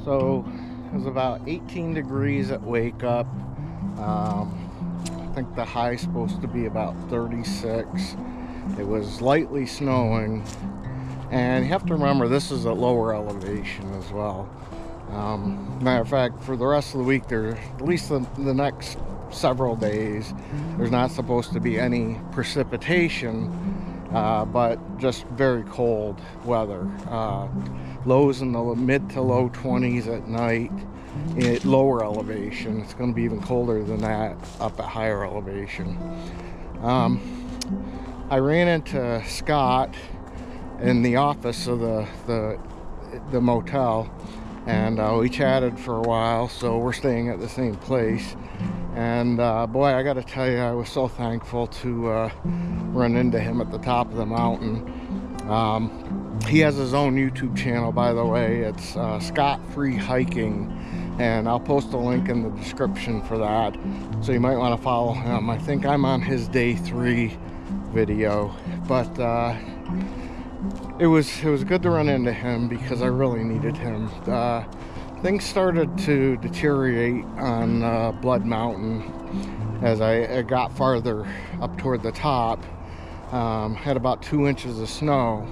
So it was about 18 degrees at wake up. I think the high is supposed to be about 36. It was lightly snowing, and you have to remember this is at lower elevation as well. Matter of fact, for the rest of the week, there, at least the next several days, there's not supposed to be any precipitation, but just very cold weather. Lows in the mid to low 20s at night at lower elevation. It's going to be even colder than that up at higher elevation. I ran into Scott in the office of the motel, and we chatted for a while. So we're staying at the same place, and boy, I gotta tell you, I was so thankful to run into him at the top of the mountain. He has his own YouTube channel, by the way. It's Scott Free Hiking, and I'll post a link in the description for that, so you might want to follow him. I think I'm on his day 3 video, but it was good to run into him because I really needed him. Things started to deteriorate on Blood Mountain as I got farther up toward the top. Had about 2 inches of snow.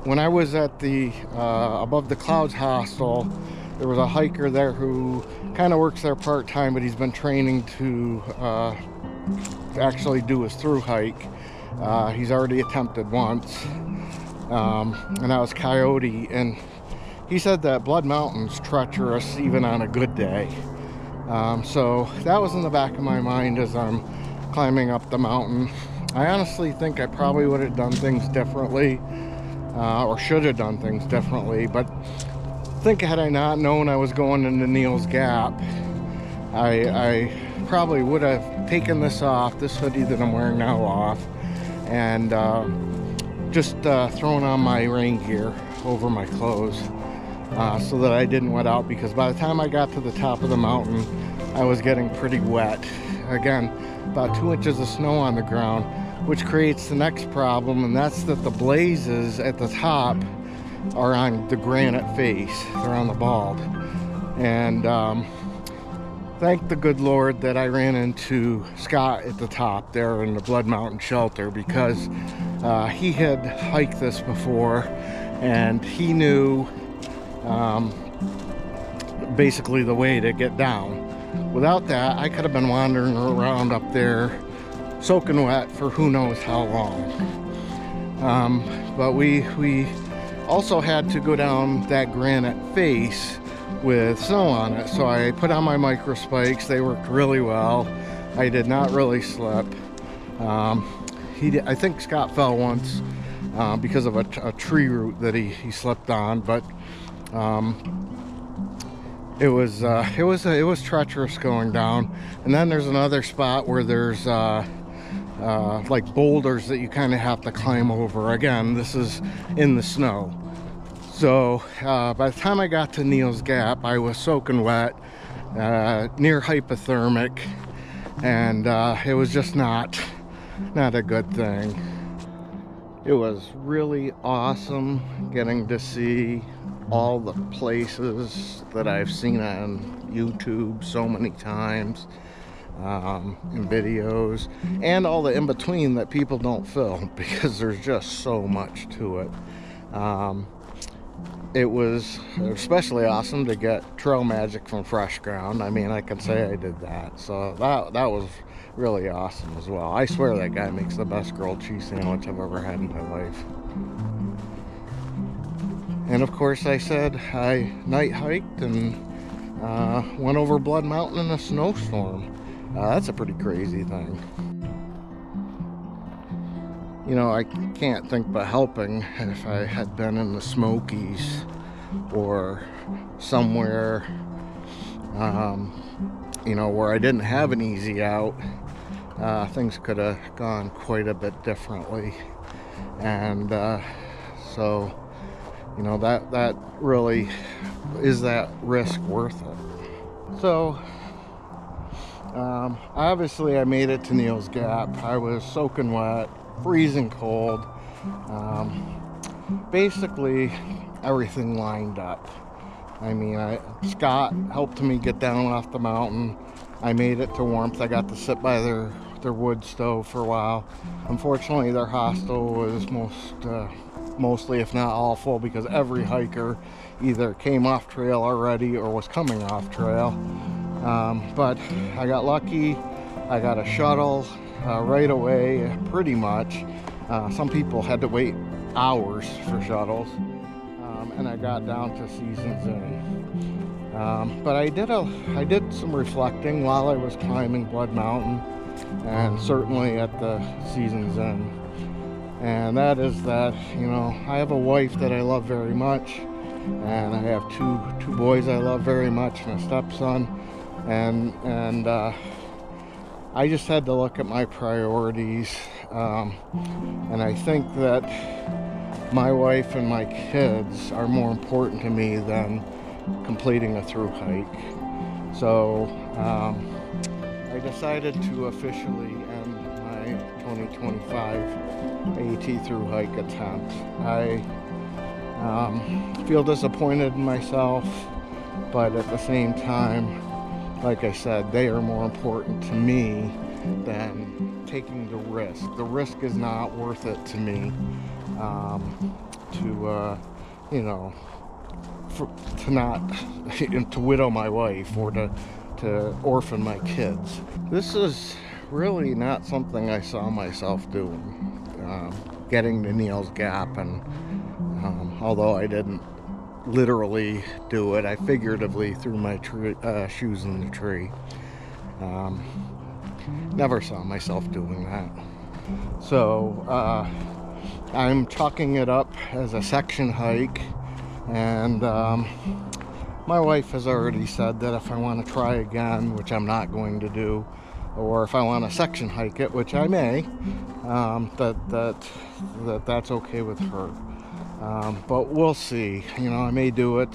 When I was at the Above the Clouds hostel, there was a hiker there who kind of works there part-time, but he's been training to actually do his through hike. He's already attempted once, and that was Coyote, and he said that Blood Mountain's treacherous even on a good day. So that was in the back of my mind as I'm climbing up the mountain. I honestly think I probably would have done things differently, or should have done things differently, but I think had I not known I was going into Neal's Gap, I probably would have taken this off, this hoodie that I'm wearing now off, and just thrown on my rain gear over my clothes so that I didn't wet out, because by the time I got to the top of the mountain, I was getting pretty wet. Again, about 2 inches of snow on the ground, which creates the next problem, and that's that the blazes at the top are on the granite face. They're on the bald. And thank the good Lord that I ran into Scott at the top there in the Blood Mountain shelter, because he had hiked this before, and he knew basically the way to get down. Without that, I could have been wandering around up there soaking wet for who knows how long. But we also had to go down that granite face with snow on it, so I put on my micro spikes. They worked really well. I did not really slip. I think Scott fell once because of a tree root that he slipped on, but it was treacherous going down. And then there's another spot where there's like boulders that you kind of have to climb over. Again, this is in the snow. So by the time I got to Neal's Gap, I was soaking wet, near hypothermic, and it was just not a good thing. It was really awesome getting to see all the places that I've seen on YouTube so many times, in videos, and all the in-between that people don't film because there's just so much to it. It was especially awesome to get trail magic from Fresh Ground. I mean, I can say I did that, so that was really awesome as well. I swear that guy makes the best grilled cheese sandwich I've ever had in my life. And of course, I said I night hiked and went over Blood Mountain in a snowstorm. That's a pretty crazy thing. You know, I can't think but helping if I had been in the Smokies or somewhere, you know, where I didn't have an easy out. Things could have gone quite a bit differently. And so, you know, that really is that risk worth it. So obviously I made it to Neal's Gap. I was soaking wet, freezing cold. Basically everything lined up. I mean, Scott helped me get down off the mountain. I made it to warmth. I got to sit by their wood stove for a while. Unfortunately, their hostel was mostly, if not all, full because every hiker either came off trail already or was coming off trail. But I got lucky. I got a shuttle right away, pretty much. Some people had to wait hours for shuttles, and I got down to Seasons Inn. But I did some reflecting while I was climbing Blood Mountain, and certainly at the Seasons Inn. And that is that, you know, I have a wife that I love very much, and I have two boys I love very much, and a stepson, and I just had to look at my priorities, and I think that my wife and my kids are more important to me than completing a through hike. So I decided to officially end my 2025 AT through hike attempt. I feel disappointed in myself, but at the same time, like I said, they are more important to me than taking the risk. The risk is not worth it to me, to widow my wife or to orphan my kids. This is really not something I saw myself doing, getting to Neal's Gap, and although I didn't literally do it, I figuratively threw my shoes in the tree. Never saw myself doing that. So I'm chalking it up as a section hike, and my wife has already said that if I want to try again, which I'm not going to do, or if I want to section hike it, which I may, that's okay with her. But we'll see. You know, I may do it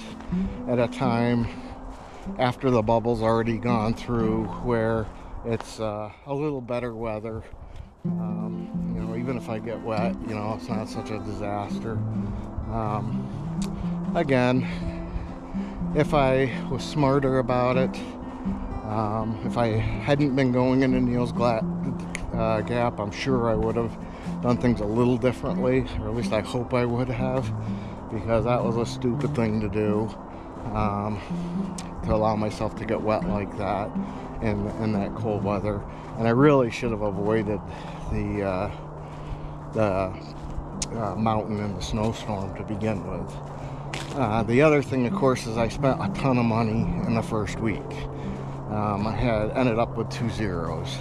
at a time after the bubble's already gone through, where it's a little better weather. You know, even if I get wet, you know, it's not such a disaster. Again, if I was smarter about it, if I hadn't been going into Neal's Gap, I'm sure I would have done things a little differently, or at least I hope I would have, because that was a stupid thing to do, to allow myself to get wet like that in that cold weather. And I really should have avoided the mountain and the snowstorm to begin with. The other thing, of course, is I spent a ton of money in the first week. I had ended up with 2 zeros.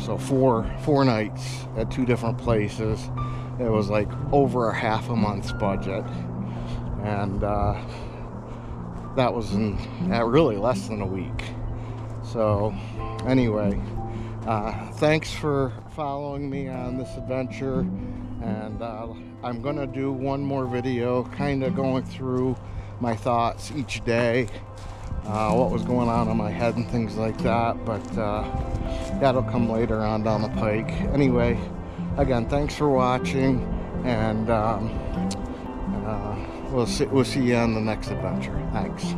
So four nights at 2 different places. It was like over a half a month's budget, and that was in really less than a week. So anyway, thanks for following me on this adventure, and I'm gonna do one more video kind of going through my thoughts each day, what was going on in my head and things like that, but that'll come later on down the pike. Anyway, again, thanks for watching, and we'll see you on the next adventure. Thanks.